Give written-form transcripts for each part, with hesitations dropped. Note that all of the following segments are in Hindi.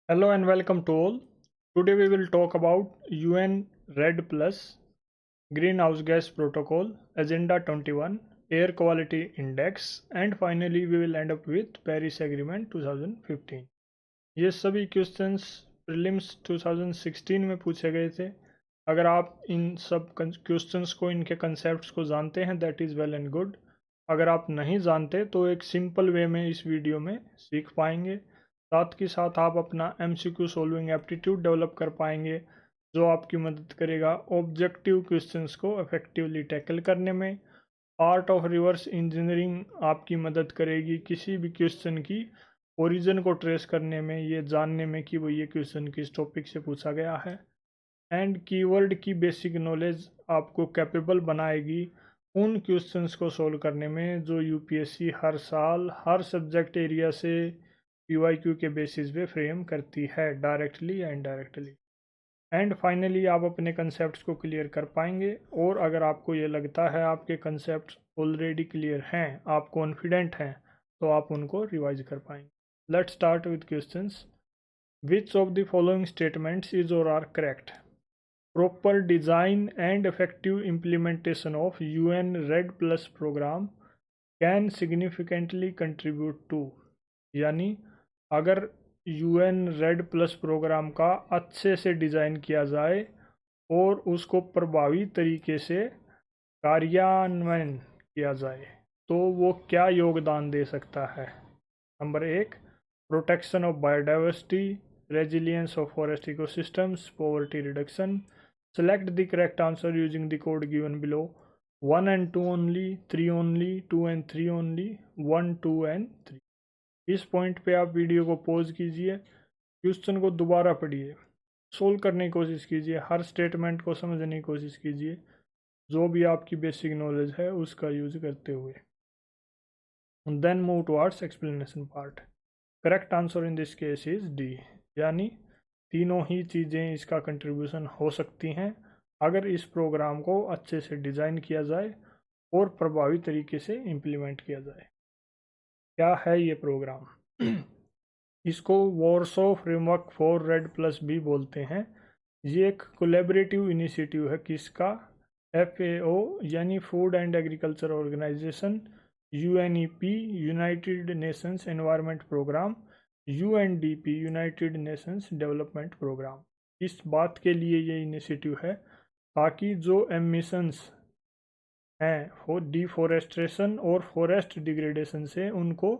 Hello and welcome to all. Today we will talk about UN RED Plus, Greenhouse Gas Protocol, Agenda 21, Air Quality Index, and finally we will end up with Paris Agreement 2015. ये सभी क्वेश्चंस प्रीलिम्स 2016 में पूछे गए थे. अगर आप इन सब क्वेश्चंस को, इनके कंसेप्ट्स को जानते हैं, that is well and good. अगर आप नहीं जानते तो एक सिंपल वे में इस वीडियो में सीख पाएंगे. साथ के साथ आप अपना MCQ सॉल्विंग एप्टीट्यूड डेवलप कर पाएंगे, जो आपकी मदद करेगा ऑब्जेक्टिव क्वेश्चंस को इफेक्टिवली टैकल करने में. आर्ट ऑफ रिवर्स इंजीनियरिंग आपकी मदद करेगी किसी भी क्वेश्चन की ओरिजिन को ट्रेस करने में, ये जानने में कि वो ये क्वेश्चन किस टॉपिक से पूछा गया है. एंड कीवर्ड की बेसिक नॉलेज आपको कैपेबल बनाएगी उन क्वेश्चंस को सॉल्व करने में जो यूपीएससी हर साल हर सब्जेक्ट एरिया से PYQ के बेसिस पे फ्रेम करती है, directly and indirectly. And finally आप अपने कंसेप्ट को क्लियर कर पाएंगे. और अगर आपको ये लगता है आपके कंसेप्ट ऑलरेडी क्लियर हैं, आप कॉन्फिडेंट हैं, तो आप उनको रिवाइज कर पाएंगे. Let's start with questions. Which of the following statements is और are correct? Proper design and effective implementation of UN RED Plus program can significantly contribute to, यानी अगर UN RED Plus प्रोग्राम का अच्छे से डिज़ाइन किया जाए और उसको प्रभावी तरीके से कार्यान्वयन किया जाए तो वो क्या योगदान दे सकता है. Number 1, protection of biodiversity, resilience of forest ecosystems, poverty reduction. Select the correct answer using the code given below. 1 and 2 only, 3 only, 2 and 3 only, 1, 2 and 3. इस पॉइंट पे आप वीडियो को पॉज कीजिए, क्वेश्चन को दोबारा पढ़िए, सोल्व करने की कोशिश कीजिए, हर स्टेटमेंट को समझने की कोशिश कीजिए जो भी आपकी बेसिक नॉलेज है उसका यूज करते हुए. Then move towards explanation part. Correct answer in this case is D, यानी तीनों ही चीज़ें इसका कंट्रीब्यूशन हो सकती हैं अगर इस प्रोग्राम को अच्छे से डिज़ाइन किया जाए और प्रभावी तरीके से इम्प्लीमेंट किया जाए. क्या है ये प्रोग्राम? इसको Warsaw framework for red plus भी बोलते हैं. ये एक कोलेबरेटिव इनिशिएटिव है किसका? FAO यानी Food and Agriculture Organization, UNEP United Nations Environment Programme, UNDP United Nations Development Programme. इस बात के लिए ये इनिशिएटिव है ताकि जो एमिशंस हैं वो डिफोरेस्ट्रेशन और फॉरेस्ट डिग्रेडेशन से उनको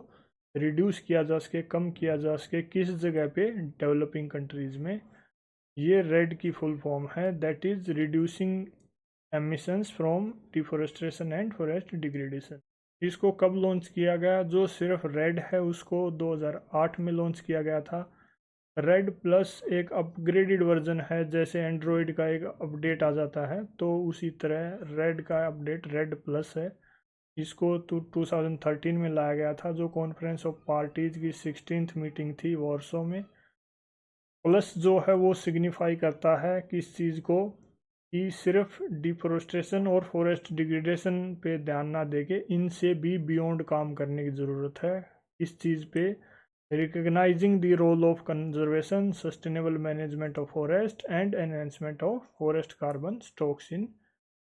रिड्यूस किया जा सके, कम किया जा सके. किस जगह पे? डेवलपिंग कंट्रीज़ में. ये रेड की फुल फॉर्म है, that is reducing emissions from deforestation and forest degradation. इसको कब लॉन्च किया गया? जो सिर्फ रेड है उसको 2008 में लॉन्च किया गया था. रेड प्लस एक अपग्रेडेड वर्जन है, जैसे एंड्रॉयड का एक अपडेट आ जाता है तो उसी तरह रेड का अपडेट रेड प्लस है. इसको 2013 में लाया गया था, जो कॉन्फ्रेंस ऑफ पार्टीज़ की 16th मीटिंग थी वॉर्सो में. प्लस जो है वो सिग्निफाई करता है किस चीज़ को, कि सिर्फ डिफोरेस्टेशन और फॉरेस्ट डिग्रेडेशन पे ध्यान ना देके इनसे भी बियॉन्ड काम करने की ज़रूरत है. इस चीज़ पे recognising the role of conservation, sustainable management of forest and enhancement of forest carbon stocks in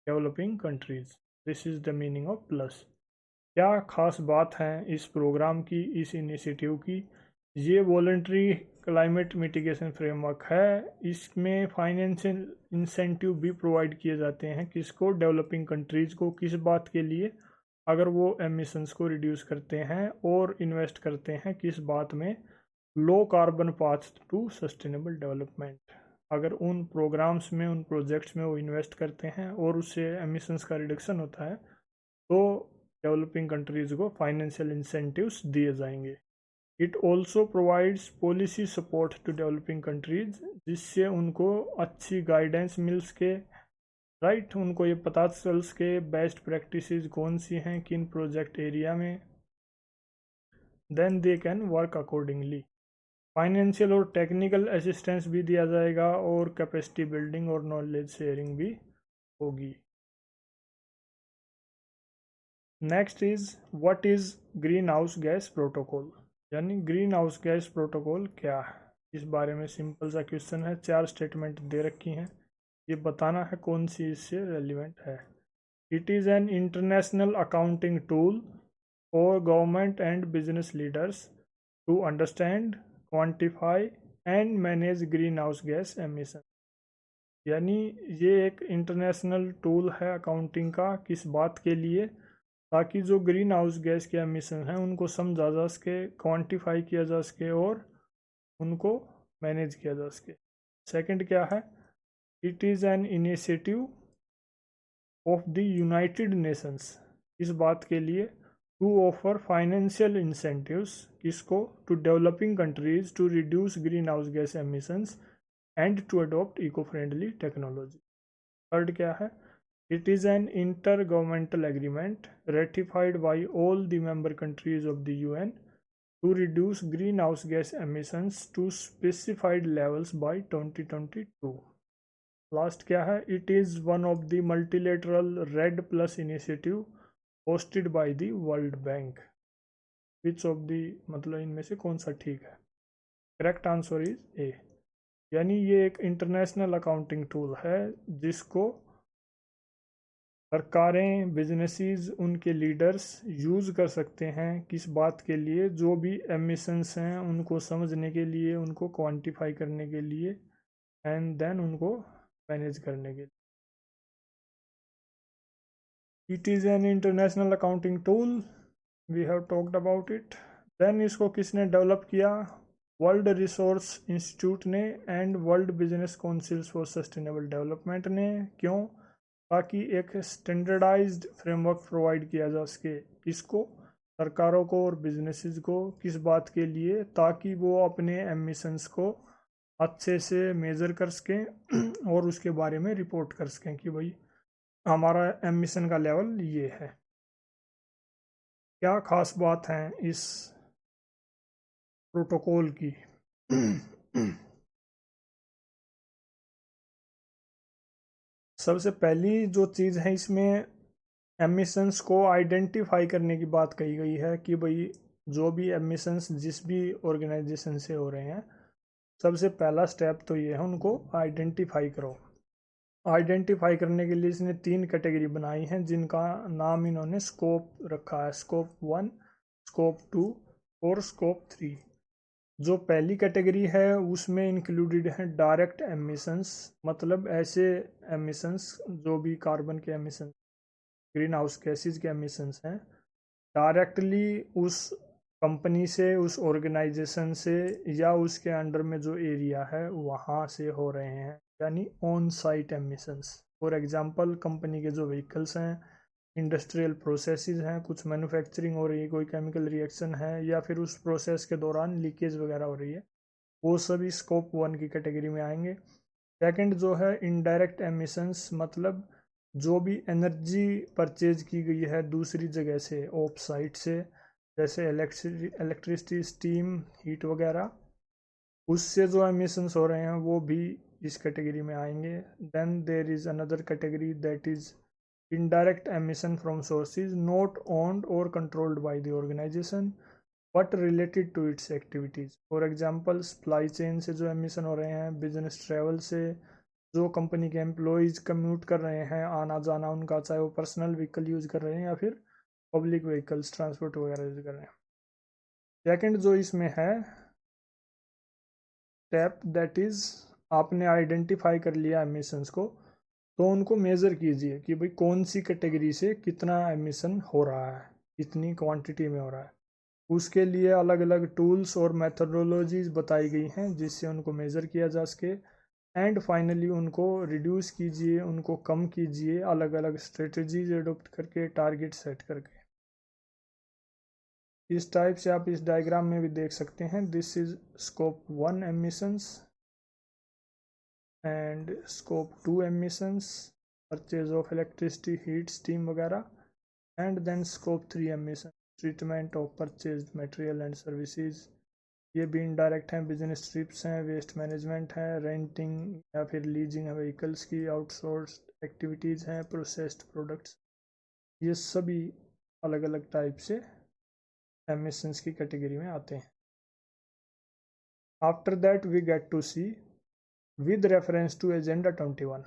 developing countries. This is the meaning of plus. क्या खास बात है इस प्रोग्राम की, इस इनिशिएटिव की? ये वॉलंटरी क्लाइमेट मिटिगेशन फ्रेमवर्क है. इसमें फाइनेंशियल इंसेंटिव भी प्रोवाइड किए जाते हैं किसको? डेवलपिंग कंट्रीज़ को. किस बात के लिए? अगर वो एमिशंस को रिड्यूस करते हैं और इन्वेस्ट करते हैं किस बात में? Low carbon path to sustainable development. अगर उन प्रोग्राम्स में, उन प्रोजेक्ट्स में वो इन्वेस्ट करते हैं और उससे एमिशंस का रिडक्शन होता है तो डेवलपिंग कंट्रीज़ को फाइनेंशियल इंसेंटिव्स दिए जाएंगे. It also provides policy support to developing countries, जिससे उनको अच्छी गाइडेंस मिल सके, राइट. उनको ये पता चल सके बेस्ट प्रैक्टिसेस कौन सी हैं किन प्रोजेक्ट एरिया में. Then they can work accordingly. Financial और टेक्निकल असिस्टेंस भी दिया जाएगा और कैपेसिटी बिल्डिंग और नॉलेज शेयरिंग भी होगी. Next is what is greenhouse gas protocol, यानी ग्रीन हाउस गैस प्रोटोकॉल क्या है. इस बारे में सिंपल सा क्वेश्चन है, 4 स्टेटमेंट दे रखी हैं, ये बताना है कौन सी इससे रेलिवेंट है। It is an international accounting tool for government and business leaders to understand, quantify and manage greenhouse gas emission. यानी ये एक इंटरनेशनल टूल है अकाउंटिंग का, किस बात के लिए, ताकि जो ग्रीन हाउस गैस के एमिशन हैं उनको समझा जा सके, क्वांटिफाई किया जा सके और उनको मैनेज किया जा सके। सेकंड क्या है, it is an initiative of the United Nations, इस बात के लिए, टू ऑफर फाइनेंशियल इंसेंटिव्स, किसको, to developing countries to reduce greenhouse gas emissions and to adopt eco friendly technology. Third क्या है, it is an intergovernmental agreement ratified by all the member countries of the UN to reduce greenhouse gas emissions to specified levels by 2022. Last क्या है, it is one of the multilateral red plus initiative hosted by the world bank. Which of the, मतलब इनमें से कौन सा ठीक है? Correct answer is a. यानी ये एक इंटरनेशनल अकाउंटिंग टूल है जिसको सरकारें, बिजनेसेस, उनके लीडर्स यूज़ कर सकते हैं, किस बात के लिए, जो भी एमिशंस हैं उनको समझने के लिए, उनको क्वांटिफाई करने के लिए एंड देन उनको मैनेज करने के लिए। It is an international accounting tool, we have talked about it. Then इसको किसने डेवलप किया? वर्ल्ड रिसोर्स इंस्टीट्यूट ने and World Business Councils for Sustainable Development ने। क्यों? ताकि एक स्टैंडर्डाइज्ड फ्रेमवर्क प्रोवाइड किया जा सके, किसको, सरकारों को और बिजनेसेस को, किस बात के लिए, ताकि वो अपने एमिशंस को अच्छे से मेज़र कर सकें और उसके बारे में रिपोर्ट कर सकें कि भाई हमारा एमिशन का लेवल ये है। क्या खास बात है इस प्रोटोकॉल की? सबसे पहली जो चीज़ है इसमें, एमिशंस को आइडेंटिफाई करने की बात कही गई है कि भाई जो भी एमिशंस जिस भी ऑर्गेनाइजेशन से हो रहे हैं, सबसे पहला स्टेप तो ये है उनको आइडेंटिफाई करो। आइडेंटिफाई करने के लिए इसने 3 कैटेगरी बनाई हैं जिनका नाम इन्होंने स्कोप रखा है, स्कोप 1, स्कोप 2 और स्कोप 3। जो पहली कैटेगरी है उसमें इंक्लूडेड है डायरेक्ट एमिशंस, मतलब ऐसे एमिशंस जो भी कार्बन के एमिशन, ग्रीन हाउस गैसेज के एमिशंस हैं, डायरेक्टली उस कंपनी से, उस ऑर्गेनाइजेशन से या उसके अंडर में जो एरिया है वहाँ से हो रहे हैं, यानी on site emissions. For example company के जो व्हीकल्स हैं, इंडस्ट्रियल प्रोसेसेस हैं, कुछ मैन्युफैक्चरिंग हो रही है, कोई केमिकल रिएक्शन है या फिर उस प्रोसेस के दौरान लीकेज वगैरह हो रही है, वो सभी स्कोप 1 की कैटेगरी में आएंगे। सेकंड जो है इनडायरेक्ट एमिशंस, मतलब जो भी एनर्जी परचेज की गई है दूसरी जगह से, ऑफ साइट से, जैसे इलेक्ट्रिसिटी, स्टीम, हीट वगैरह, उससे जो एमिशंस हो रहे हैं वो भी इस कैटेगरी में आएंगे। Then there is another category that is indirect emission from sources not owned or controlled by the organization but related to its activities। For example supply chain से जो एमिशन हो रहे हैं, बिजनेस ट्रैवल से, जो कंपनी के एम्प्लॉयज़ कम्यूट कर रहे हैं, आना जाना उनका, चाहे वो पर्सनल व्हीकल यूज़ कर रहे हैं या फिर पब्लिक व्हीकल्स ट्रांसपोर्ट वगैरह यूज़ कर रहे हैं। सेकंड जो इसमें है स्टेप, दैट इज़ आपने आइडेंटिफाई कर लिया एमिशंस को, तो उनको मेज़र कीजिए कि भाई कौन सी कैटेगरी से कितना एमिशन हो रहा है, कितनी क्वांटिटी में हो रहा है। उसके लिए अलग अलग टूल्स और मेथडोलॉजीज बताई गई हैं जिससे उनको मेज़र किया जा सके एंड फाइनली उनको रिड्यूस कीजिए, उनको कम कीजिए, अलग अलग स्ट्रेटजीज एडोप्ट करके, टारगेट सेट करके। इस टाइप से आप इस डायग्राम में भी देख सकते हैं, this is scope 1 emissions and scope 2 emissions, purchase of electricity, heat, steam वगैरह, and then scope 3 emission, treatment of purchase material and services. ये भी इनडायरेक्ट हैं, बिजनेस ट्रिप्स हैं, वेस्ट मैनेजमेंट है, रेंटिंग या फिर लीजिंग है व्हीकल्स की, आउटसोर्स एक्टिविटीज़ हैं, प्रोसेस्ड प्रोडक्ट्स। ये सभी अलग अलग टाइप से एमिशंस की कैटेगरी में आते हैं। After that we get to see with reference to Agenda 21.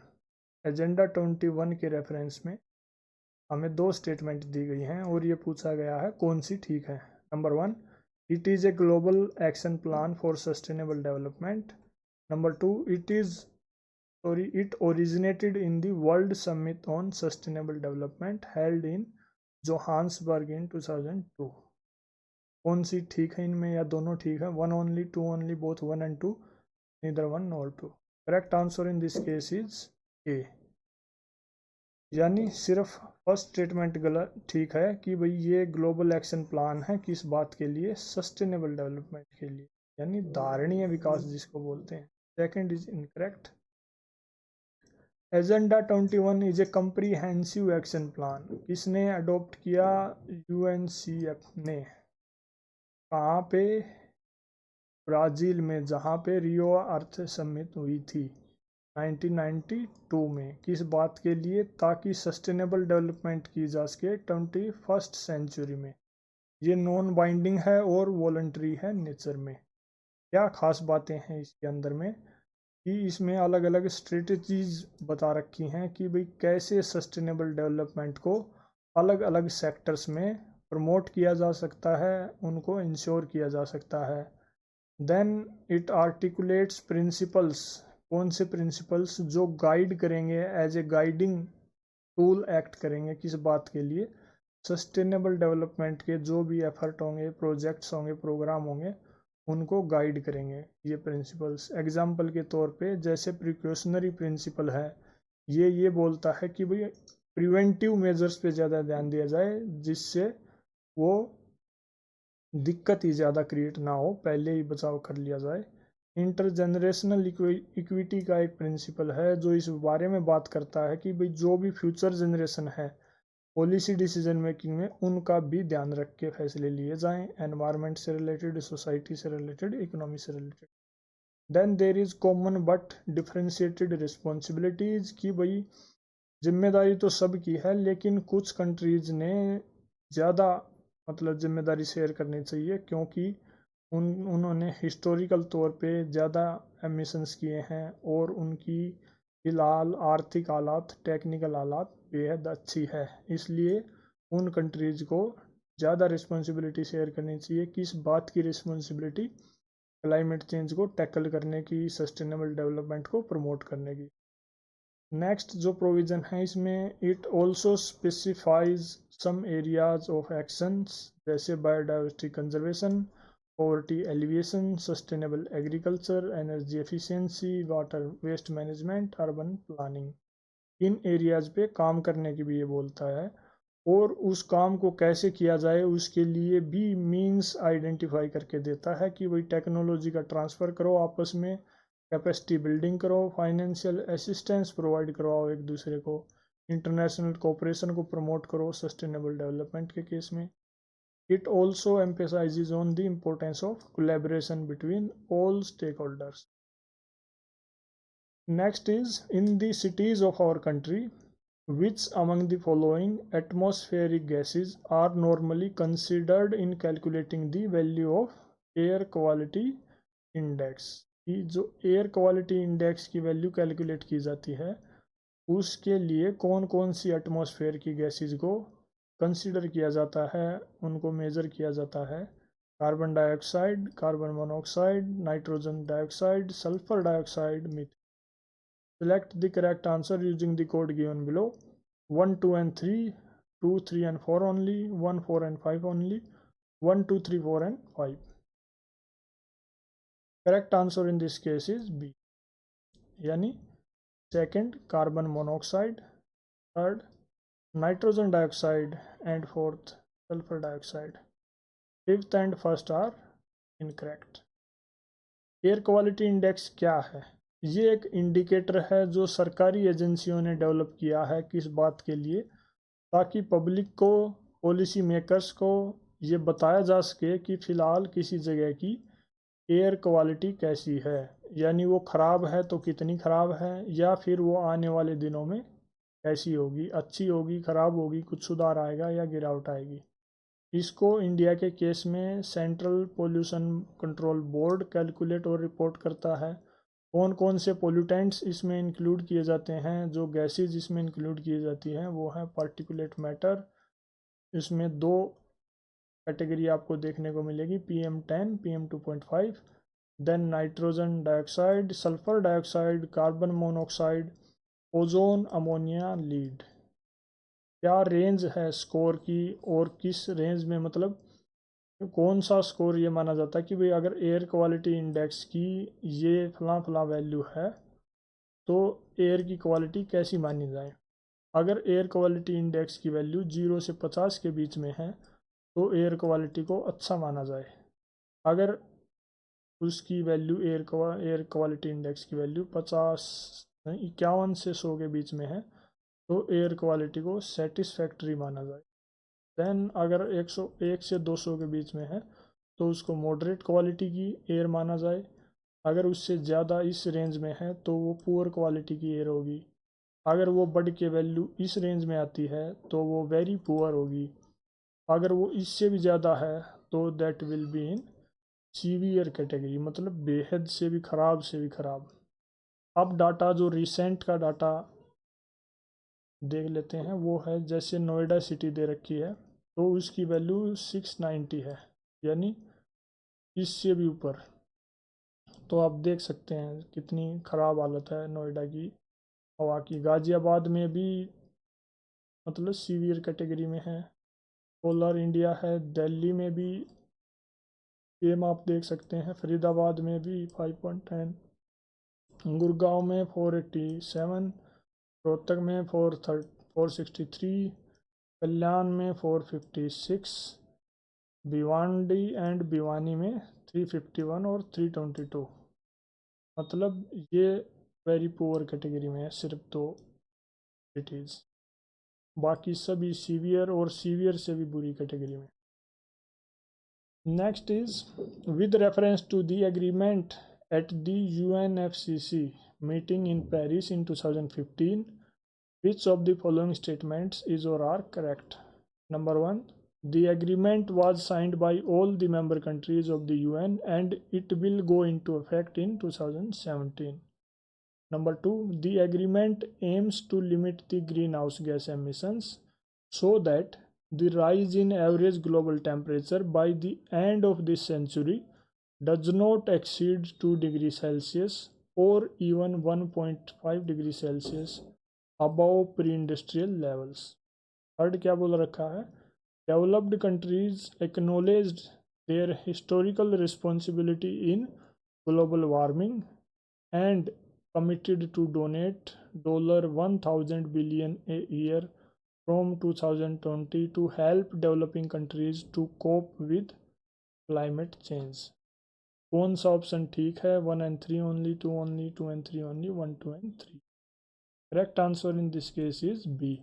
Agenda 21 के रेफरेंस में हमें दो स्टेटमेंट दी गई हैं और ये पूछा गया है कौन सी ठीक है। Number 1, it is a global action plan for Sustainable development. Number 2, it originated in the World Summit on Sustainable Development held in Johannesburg in 2002. कौन सी ठीक है इनमें या दोनों ठीक है? 1 only, 2 only, both 1 and 2, neither 1 nor 2. Correct answer in this case is A. यानी सिर्फ फर्स्ट स्टेटमेंट गलत ठीक है कि भाई ये ग्लोबल एक्शन प्लान है किस बात के लिए? सस्टेनेबल डेवलपमेंट के लिए, यानी धारणीय विकास जिसको बोलते हैं। Second is incorrect. Agenda 21 is a comprehensive action plan. किसने अडॉप्ट किया? यूएनसीएफ ने। कहाँ पे? ब्राज़ील में, जहाँ पे रियो अर्थ समिट हुई थी 1992 में। किस बात के लिए? ताकि सस्टेनेबल डेवलपमेंट की जा सके 21st सेंचुरी में। ये नॉन बाइंडिंग है और वॉलंटरी है नेचर में। क्या खास बातें हैं इसके अंदर में कि इसमें अलग अलग स्ट्रेटजीज बता रखी हैं कि भाई कैसे सस्टेनेबल डेवलपमेंट को अलग अलग सेक्टर्स में प्रमोट किया जा सकता है, उनको इंश्योर किया जा सकता है। Then it articulates principles. कौन से प्रिंसिपल्स? जो गाइड करेंगे, as a guiding tool act करेंगे। किस बात के लिए? सस्टेनेबल डेवलपमेंट के जो भी एफर्ट होंगे, प्रोजेक्ट्स होंगे, प्रोग्राम होंगे, उनको गाइड करेंगे ये प्रिंसिपल्स। एग्जाम्पल के तौर पे जैसे प्रिकॉशनरी प्रिंसिपल है, ये बोलता है कि भाई प्रिवेंटिव मेजर्स पे ज़्यादा ध्यान दिया जाए जिससे वो दिक्कत ही ज़्यादा क्रिएट ना हो, पहले ही बचाव कर लिया जाए। इंटरजनरेशनल इक्विटी का एक प्रिंसिपल है जो इस बारे में बात करता है कि भाई जो भी फ्यूचर जनरेशन है पॉलिसी डिसीजन मेकिंग में उनका भी ध्यान रख के फैसले लिए जाएं, एनवायरनमेंट से रिलेटेड, सोसाइटी से रिलेटेड, इकोनॉमी से related. Then there is common but differentiated responsibilities की भाई जिम्मेदारी तो सबकी है लेकिन कुछ कंट्रीज ने ज़्यादा मतलब जिम्मेदारी शेयर करनी चाहिए क्योंकि उन्होंने हिस्टोरिकल तौर पे ज़्यादा एमिशंस किए हैं और उनकी फ़िलहाल आर्थिक हालात, टेक्निकल हालात बेहद अच्छी है। इसलिए उन कंट्रीज़ को ज़्यादा रिस्पॉन्सिबिलिटी शेयर करनी चाहिए। किस बात की रिस्पॉन्सिबिलिटी? क्लाइमेट चेंज को टैकल करने की, सस्टेनेबल डेवलपमेंट को प्रमोट करने की। नेक्स्ट जो प्रोविज़न है इसमें, it also specifies some areas of actions जैसे biodiversity conservation, poverty alleviation, sustainable agriculture, energy efficiency, water waste management, urban planning. इन एरियाज पे काम करने की भी ये बोलता है और उस काम को कैसे किया जाए उसके लिए भी मीन्स आइडेंटिफाई करके देता है कि भाई टेक्नोलॉजी का ट्रांसफ़र करो आपस में, कैपेसिटी बिल्डिंग करो, फाइनेंशियल असिस्टेंस प्रोवाइड करवाओ एक दूसरे को, इंटरनेशनल कोऑपरेशन को प्रमोट करो सस्टेनेबल डेवलपमेंट के केस में। It also emphasises on the importance of collaboration between all stakeholders. Next is in the cities of our country which among the following atmospheric gases are normally considered in calculating the value of air quality index? कि जो एयर क्वालिटी इंडेक्स की वैल्यू कैलकुलेट की जाती है उसके लिए कौन कौन सी एटमॉस्फेयर की गैसेस को कंसिडर किया जाता है, उनको मेज़र किया जाता है। Carbon dioxide, carbon monoxide, nitrogen dioxide, sulphur dioxide, methane. Select the correct answer using the code given below. 1, 2 and 3, 2, 3 and 4 only, 1, 4 and 5 only, 1, 2, 3, 4 and 5. Correct answer in this case is B. यानी second carbon monoxide, third nitrogen dioxide and fourth sulfur dioxide. Fifth and first are incorrect. Air quality index क्या है? ये एक इंडिकेटर है जो सरकारी एजेंसियों ने डेवलप किया है। किस बात के लिए? ताकि पब्लिक को, पॉलिसी मेकर्स को ये बताया जा सके कि फ़िलहाल किसी जगह की एयर क्वालिटी कैसी है, यानी वो ख़राब है तो कितनी ख़राब है, या फिर वो आने वाले दिनों में कैसी होगी, अच्छी होगी, ख़राब होगी, कुछ सुधार आएगा या गिरावट आएगी। इसको इंडिया के केस में central pollution control board calculate और रिपोर्ट करता है। कौन कौन से पोल्यूटेंट्स इसमें इंक्लूड किए जाते हैं, जो गैसेज इसमें इंक्लूड की जाती हैं वो है पार्टिकुलेट मैटर। इसमें दो कैटेगरी आपको देखने को मिलेगी, PM10, PM2.5, देन nitrogen dioxide, sulphur dioxide, carbon monoxide, ozone, ammonia, lead. क्या रेंज है स्कोर की और किस रेंज में, मतलब कौन सा स्कोर ये माना जाता है कि भाई अगर एयर क्वालिटी इंडेक्स की ये फला फला वैल्यू है तो एयर की क्वालिटी कैसी मानी जाए। अगर एयर क्वालिटी इंडेक्स की वैल्यू 0 से 50 के बीच में है तो एयर क्वालिटी को अच्छा माना जाए। अगर उसकी वैल्यू एयर क्वालिटी इंडेक्स की वैल्यू 51 से 100 के बीच में है तो एयर क्वालिटी को सेटिस्फैक्ट्री माना जाए। देन अगर 101 से 200 के बीच में है तो उसको मॉडरेट क्वालिटी की एयर माना जाए। अगर उससे ज़्यादा इस रेंज में है तो वो पुअर क्वालिटी की एयर होगी। अगर वो बढ़ के वैल्यू इस रेंज में आती है तो वो वेरी पुअर होगी। अगर वो इससे भी ज़्यादा है तो that will be in severe category, मतलब बेहद से भी ख़राब से भी ख़राब। अब डाटा जो रिसेंट का डाटा देख लेते हैं वो है, जैसे नोएडा सिटी दे रखी है तो उसकी वैल्यू 690 है, यानी इससे भी ऊपर। तो आप देख सकते हैं कितनी ख़राब हालत है नोएडा की हवा की। गाज़ियाबाद में भी मतलब सीवियर कैटेगरी में है। पोलर इंडिया है, दिल्ली में भी सेम आप देख सकते हैं, फरीदाबाद में भी 5.10, गुड़गांव में 487, रोहतक में 463, कल्याण में 456, भिवांडी एंड भिवानी में 351 और 322। मतलब ये वेरी पुअर कैटेगरी में है सिर्फ दो सिटीज़, बाकी सभी सीवियर और सीवियर से भी बुरी कैटेगरी में। Next is with reference to the agreement at the UNFCCC meeting in Paris in 2015, which of the following statements is or are correct? Number 1, the agreement was signed by all the member countries of the UN and it will go into effect in 2017. Number 2, the agreement aims to limit the greenhouse gas emissions so that the rise in average global temperature by the end of this century does not exceed 2 degrees Celsius or even 1.5 degrees Celsius above pre-industrial levels. Third क्या बोल रखा है, developed countries acknowledged their historical responsibility in global warming and committed to donate $1000 billion a year from 2020 to help developing countries to cope with climate change. कौन सा ऑप्शन ठीक है? 1 and 3 only, 2 only, 2 and 3 only, 1, 2 and 3। Correct answer in this case is B,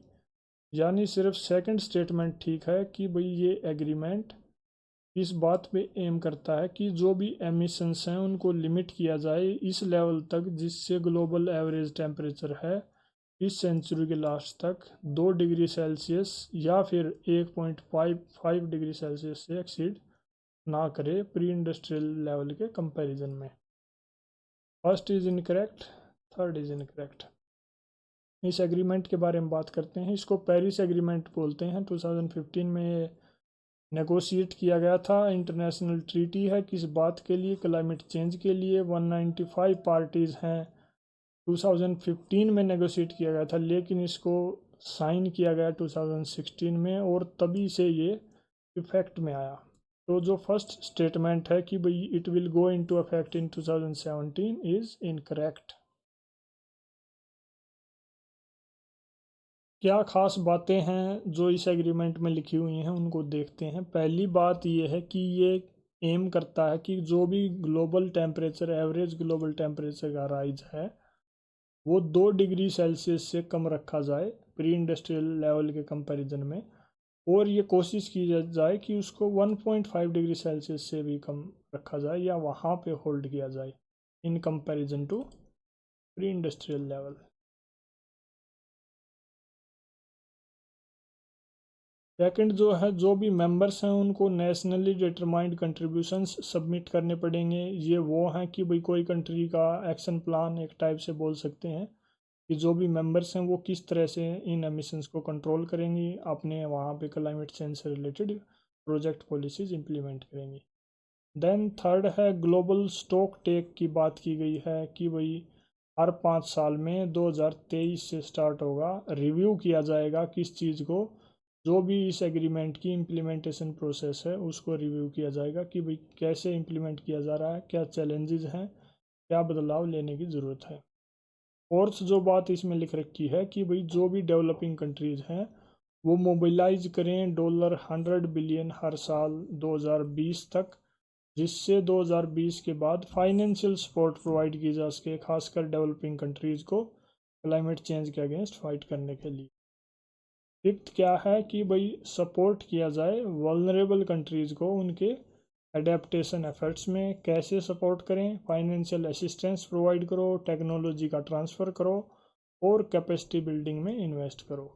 यानी सिर्फ सेकंड स्टेटमेंट ठीक है कि भाई ये एग्रीमेंट इस बात पे एम करता है कि जो भी एमिशंस हैं उनको लिमिट किया जाए इस लेवल तक जिससे ग्लोबल एवरेज टेम्परेचर है इस सेंचुरी के लास्ट तक 2 डिग्री सेल्सियस या फिर 1.55 डिग्री सेल्सियस से एक्सीड ना करे प्री इंडस्ट्रियल लेवल के कंपैरिजन में। First is incorrect, third is incorrect. इस एग्रीमेंट के बारे में बात करते हैं। इसको पेरिस एग्रीमेंट बोलते हैं। 2015 में नेगोशिएट किया गया था। इंटरनेशनल ट्रीटी है किस बात के लिए? क्लाइमेट चेंज के लिए। 195 पार्टीज़ हैं। 2015 में नेगोशिएट किया गया था, लेकिन इसको साइन किया गया 2016 में और तभी से ये इफेक्ट में आया। तो जो फर्स्ट स्टेटमेंट है कि भाई it will go into effect in 2017 is incorrect. क्या खास बातें हैं जो इस एग्रीमेंट में लिखी हुई हैं उनको देखते हैं। पहली बात ये है कि ये एम करता है कि जो भी global temperature, average global temperature का राइज है वो 2 डिग्री सेल्सियस से कम रखा जाए प्री इंडस्ट्रियल लेवल के कंपैरिजन में, और ये कोशिश की जाए कि उसको 1.5 डिग्री सेल्सियस से भी कम रखा जाए या वहाँ पे होल्ड किया जाए in comparison to pre industrial level. Second जो है, जो भी मेंबर्स हैं उनको नेशनली डिटरमाइंड कंट्रीब्यूशंस सबमिट करने पड़ेंगे। ये वो हैं कि भाई कोई कंट्री का एक्शन प्लान एक टाइप से बोल सकते हैं कि जो भी मेंबर्स हैं वो किस तरह से इन एमिशंस को कंट्रोल करेंगी, अपने वहाँ पे क्लाइमेट चेंज से रिलेटेड प्रोजेक्ट पॉलिसीज इम्प्लीमेंट करेंगी। देन थर्ड है ग्लोबल स्टॉक टेक की बात की गई है कि भाई हर 5 साल में 2023 से स्टार्ट होगा, रिव्यू किया जाएगा किस चीज़ को, जो भी इस एग्रीमेंट की इम्प्लीमेंटेशन प्रोसेस है उसको रिव्यू किया जाएगा कि भाई कैसे इम्प्लीमेंट किया जा रहा है, क्या चैलेंजेस हैं, क्या बदलाव लेने की ज़रूरत है। फोर्थ जो बात इसमें लिख रखी है कि भाई जो भी डेवलपिंग कंट्रीज़ हैं वो मोबिलाइज करें $100 बिलियन हर साल 2020 तक, जिससे 2020 के बाद फाइनेंशियल सपोर्ट प्रोवाइड की जा सके, खासकर डेवलपिंग कंट्रीज़ को क्लाइमेट चेंज के अगेंस्ट फाइट करने के लिए। फिफ्थ क्या है कि भाई सपोर्ट किया जाए वल्नरेबल कंट्रीज़ को उनके एडेप्टेशन एफर्ट्स में। कैसे सपोर्ट करें, फाइनेंशियल असिस्टेंस प्रोवाइड करो, टेक्नोलॉजी का ट्रांसफ़र करो और कैपेसिटी बिल्डिंग में इन्वेस्ट करो।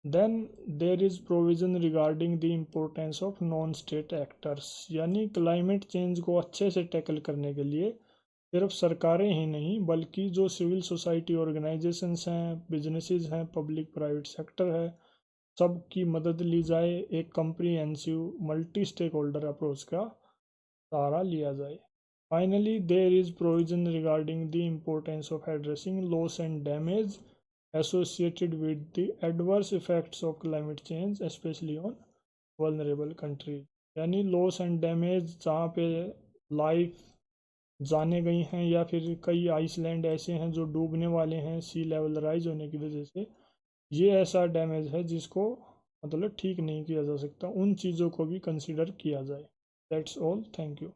Then there is provision regarding the importance of non state actors, यानी क्लाइमेट चेंज को अच्छे से टैकल करने के लिए सिर्फ सरकारें ही नहीं बल्कि जो सिविल सोसाइटी ऑर्गेनाइजेशंस हैं, बिजनेसेस हैं, पब्लिक प्राइवेट सेक्टर है, सबकी मदद ली जाए, एक comprehensive multi stakeholder approach का सहारा लिया जाए। Finally there is provision regarding the importance of addressing loss and damage associated with the adverse effects of climate change especially on vulnerable countries, यानी लॉस एंड डैमेज जहाँ पे लाइफ जाने गई हैं या फिर कई आइसलैंड ऐसे हैं जो डूबने वाले हैं सी लेवल राइज होने की वजह से, ये ऐसा डैमेज है जिसको मतलब ठीक नहीं किया जा सकता, उन चीज़ों को भी कंसिडर किया जाए। That's all, thank you.